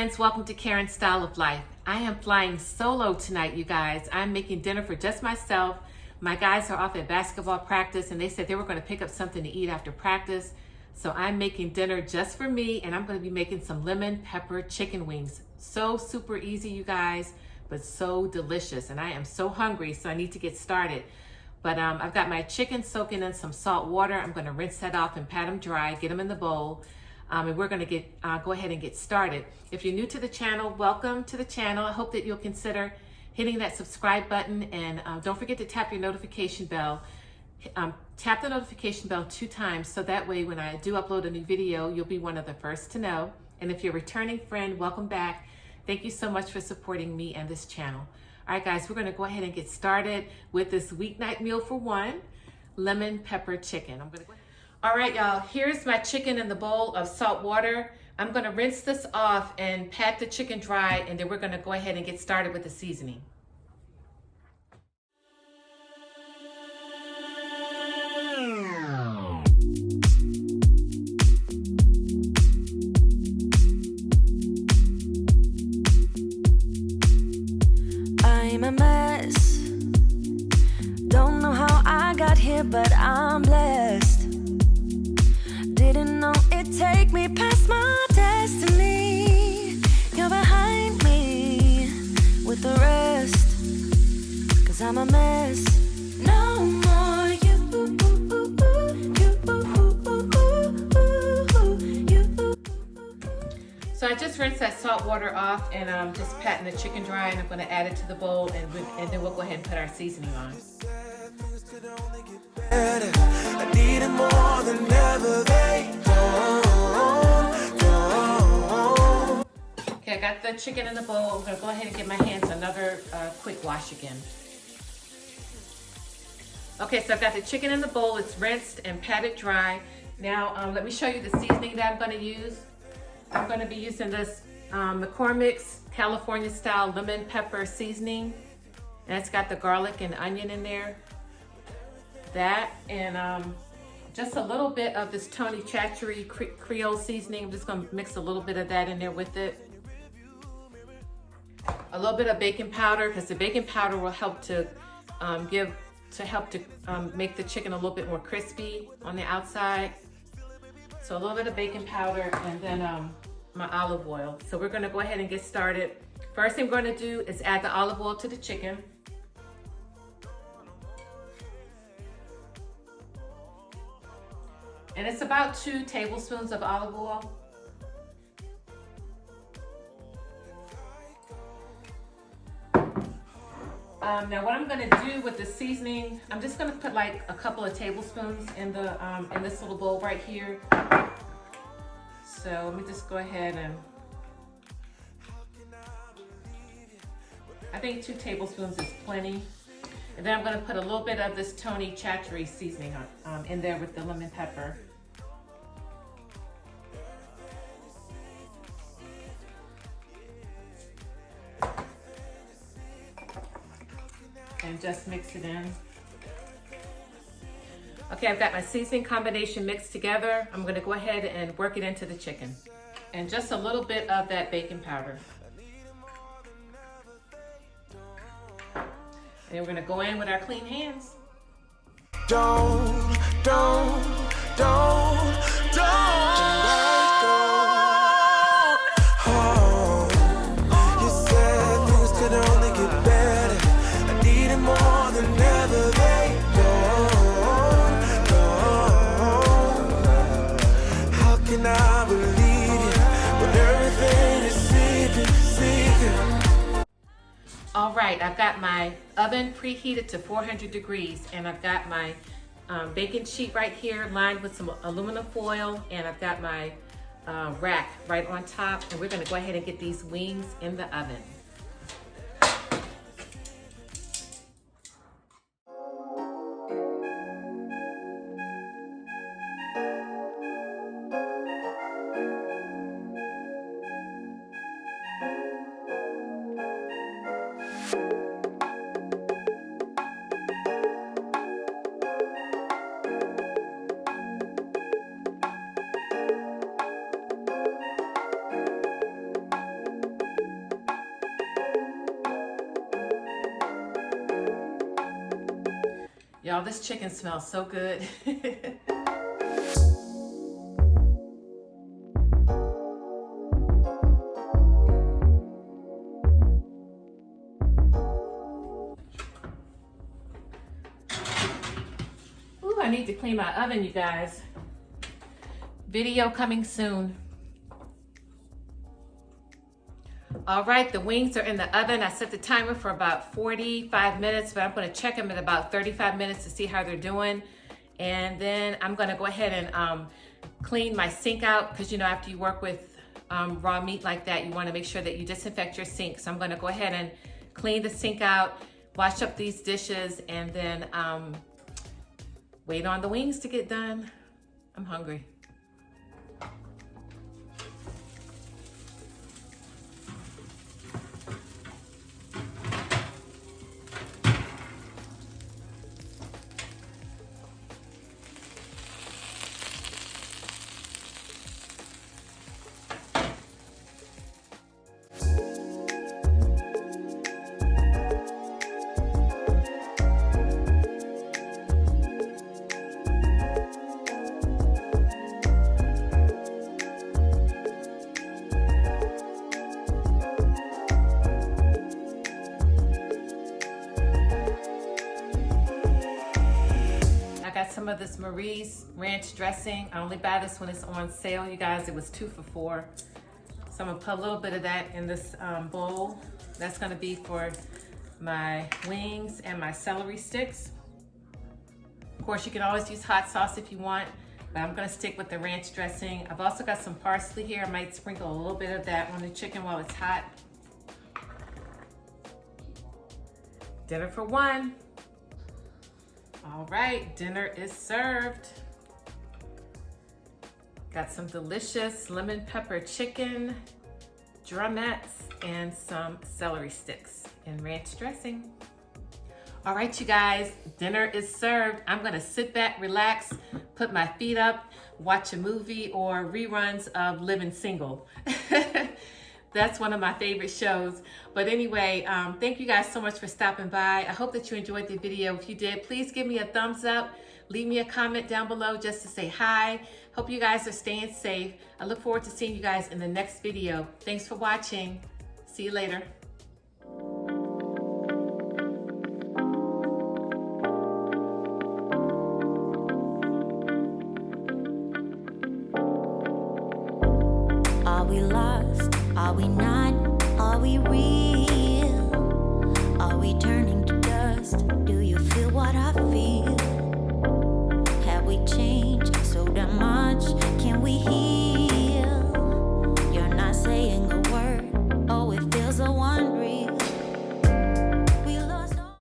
friends, welcome to Karen's Style of Life. I am flying solo tonight, you guys. I'm making dinner for just myself. My guys are off at basketball practice and they said they were going to pick up something to eat after practice. So I'm making dinner just for me and I'm going to be making some lemon pepper chicken wings. So super easy, you guys, but so delicious. And I am so hungry, so I need to get started. But I've got my chicken soaking in some salt water. I'm going to rinse that off and pat them dry, get them in the bowl. And we're going to go ahead and get started. If you're new to the channel, welcome to the channel. I hope that you'll consider hitting that subscribe button and don't forget to tap your notification bell. Tap the notification bell 2 times so that way when I do upload a new video, you'll be one of the first to know. And if you're a returning friend, welcome back. Thank you so much for supporting me and this channel. All right, guys, we're going to go ahead and get started with this weeknight meal for one, lemon pepper chicken. All right, y'all, here's my chicken in the bowl of salt water. I'm gonna rinse this off and pat the chicken dry, and then we're gonna go ahead and get started with the seasoning. I'm a mess. Don't know how I got here, but I'm blessed. Didn't know it'd take me past my destiny. You're behind me with the rest, 'cause I'm a mess. No more you. So I just rinsed that salt water off and I'm just patting the chicken dry, and I'm gonna add it to the bowl, and then we'll go ahead and put our seasoning on. I need it more than ever. They don't. Okay, I got the chicken in the bowl. I'm gonna go ahead and give my hands another quick wash again. Okay, so I've got the chicken in the bowl. It's rinsed and patted dry. Now, let me show you the seasoning that I'm gonna use. I'm gonna be using this McCormick's California style lemon pepper seasoning. And it's got the garlic and onion in there. That and just a little bit of this Tony Chachere Creole seasoning. I'm just gonna mix a little bit of that in there with it. A little bit of baking powder, because the baking powder will help to make the chicken a little bit more crispy on the outside. So a little bit of baking powder and then my olive oil. So we're gonna go ahead and get started. First thing we're gonna do is add the olive oil to the chicken. And it's about 2 tablespoons of olive oil. Now what I'm gonna do with the seasoning, I'm just gonna put like a couple of tablespoons in this little bowl right here. So let me just go ahead and, I think 2 tablespoons is plenty. And then I'm gonna put a little bit of this Tony Chachere seasoning in there with the lemon pepper. And just mix it in. Okay, I've got my seasoning combination mixed together. I'm gonna go ahead and work it into the chicken. And just a little bit of that baking powder. And we're gonna go in with our clean hands. Don't you said things could only get better. I need it more than ever. They don't. How can I believe you when everything is secret? All right, I've got my oven preheated to 400 degrees, and I've got my baking sheet right here lined with some aluminum foil, and I've got my rack right on top, and we're gonna go ahead and get these wings in the oven. Y'all, this chicken smells so good. Ooh, I need to clean my oven, you guys. Video coming soon. All right, the wings are in the oven. I set the timer for about 45 minutes, but I'm gonna check them at about 35 minutes to see how they're doing. And then I'm gonna go ahead and clean my sink out, because you know, after you work with raw meat like that, you wanna make sure that you disinfect your sink. So I'm gonna go ahead and clean the sink out, wash up these dishes, and then wait on the wings to get done. I'm hungry. Some of this Marie's ranch dressing. I only buy this when it's on sale, you guys. It was 2 for $4. So I'm gonna put a little bit of that in this bowl. That's gonna be for my wings and my celery sticks. Of course, you can always use hot sauce if you want, but I'm gonna stick with the ranch dressing. I've also got some parsley here. I might sprinkle a little bit of that on the chicken while it's hot. Dinner for one. All right, dinner is served. Got some delicious lemon pepper chicken, drumettes, and some celery sticks and ranch dressing. All right, you guys, dinner is served. I'm gonna sit back, relax, put my feet up, watch a movie or reruns of Living Single. That's one of my favorite shows. But anyway, thank you guys so much for stopping by. I hope that you enjoyed the video. If you did, please give me a thumbs up. Leave me a comment down below just to say hi. Hope you guys are staying safe. I look forward to seeing you guys in the next video. Thanks for watching. See you later. Are we lost? Are we not? Are we real? Are we turning